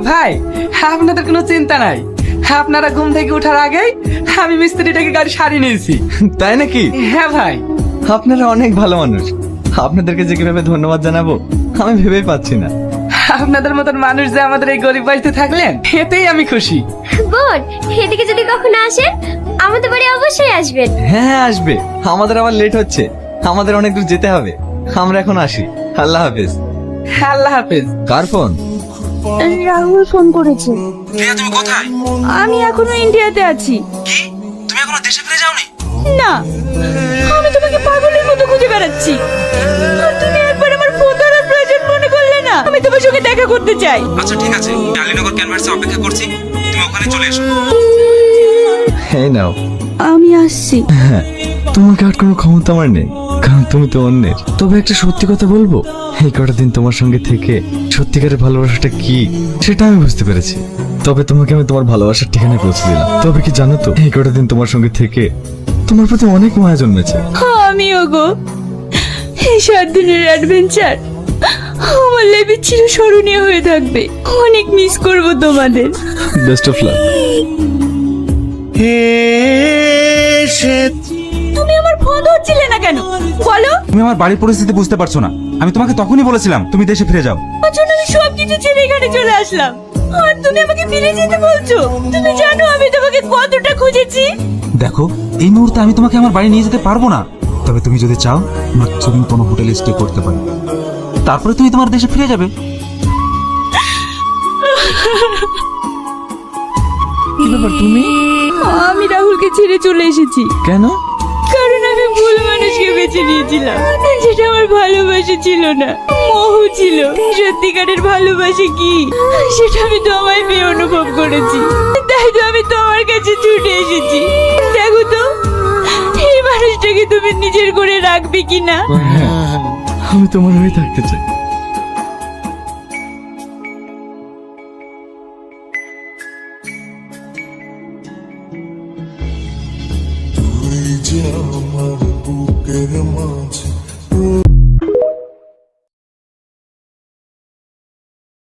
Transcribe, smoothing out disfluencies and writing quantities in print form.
ভাই আপনাদের কোনো চিন্তা নাই, আপনারা ঘুম থেকে ওঠার আগেই আমি মিস্ত্রিটাকে গাড়ি সারিয়ে নিয়েছি। তাই নাকি? হ্যাঁ ভাই। আপনারা অনেক ভালো মানুষ, আপনাদেরকে যে কিভাবে ধন্যবাদ জানাবো আমি ভেবেই পাচ্ছি না। আপনাদের মতন মানুষ যে আমাদের এই গরিব বাড়িতে থাকলেন এতেই আমি খুশি। বোন, এদিকে যদি কখনো আসেন আমাদের বাড়ি অবশ্যই আসবেন। হ্যাঁ আসবে, আমাদের আবার লেট হচ্ছে, আমাদের অনেক দূর যেতে হবে। আমরা এখন আসি, আল্লাহ হাফেজ। আল্লাহ হাফেজ। কার ফোন? রাহুল ফোন করেছে। তুমি কোথায়? আমি এখনো ইন্ডিয়াতে আছি। কি তুমি এখনো দেশে ফিরে যাওনি? না, আমি তোমাকে পাগলের মতো খুঁজে বেড়াচ্ছি। আর তুমি একবার আমার ফোন ধরার প্রয়োজন মনে করলে না। আমি তোমার সঙ্গে দেখা করতে চাই। আচ্ছা ঠিক আছে, আমি আলীনগর ক্যানভাসে অপেক্ষা করছি, তুমি ওখানে চলে এসো। এই নাও। আমি আসছি। হ্যাঁ, তোমাকে আটকানোর ক্ষমতা আমার নেই, কারণ তুমি তো অন্যের। তবে একটা সত্যি কথা বলবো, এই কটা দিন তোমার সঙ্গে থেকে সত্যিকারের ভালোবাসাটা কি সেটা আমি বুঝতে পেরেছি। তবে তোমাকে আমি তোমার ভালোবাসার ঠিকানায় পৌঁছে দিলাম। তবে কি জানো তো, এই কটা দিন তোমার সঙ্গে থেকে তোমার প্রতি অনেক মায়া জন্মেছে। আমিও গো, এই 7 দিনের অ্যাডভেঞ্চার আমার লাইফে চিরস্মরণীয় হয়ে থাকবে। অনেক মিস করব তোমাদের। Best of luck. তুমি আমার ফোন ধরছিলে না কেন বলো? তুমি আমার বাড়ির পরিস্থিতি বুঝতে পারছো না। আমি তোমাকে তখনই বলেছিলাম তুমি দেশে ফিরে যাও। ওর জন্য আমি সবকিছু ছেড়ে এখানে চলে আসলাম, আর তুমি আমাকে ফিরে যেতে বলছো? তুমি জানো আমি তোমাকে কতটা খুঁজেছি। দেখো, এই মুহূর্তে আমি তোমাকে আমার বাড়ি নিয়ে যেতে পারবো না। তবে তুমি যদি চাও তুমি কোনো হোটেলে স্টে করতে পারো, তারপরে তুমি তোমার দেশে ফিরে যাবে। কি ব্যাপার তুমি? আমি রাহুলকে ছেড়ে চলে এসেছি। কেন? কারণ আমি ভুল মানুষকে বেছে নিয়েছিলাম, যেটা আমার ভালোবাসা ছিল না, মোহ ছিল। সত্যিকারের ভালোবাসা কি সেটা আমি তোমায় পেয়ে অনুভব করেছি। তাই তো আমি তোমার কাছে ছুটে এসেছি। দেখো তো এই মানুষটাকে তুমি নিজের করে রাখবে কিনা। হ্যাঁ, আমি তোমার হয়ে থাকতে চাই। তুই যে আমার বুকের মাঝে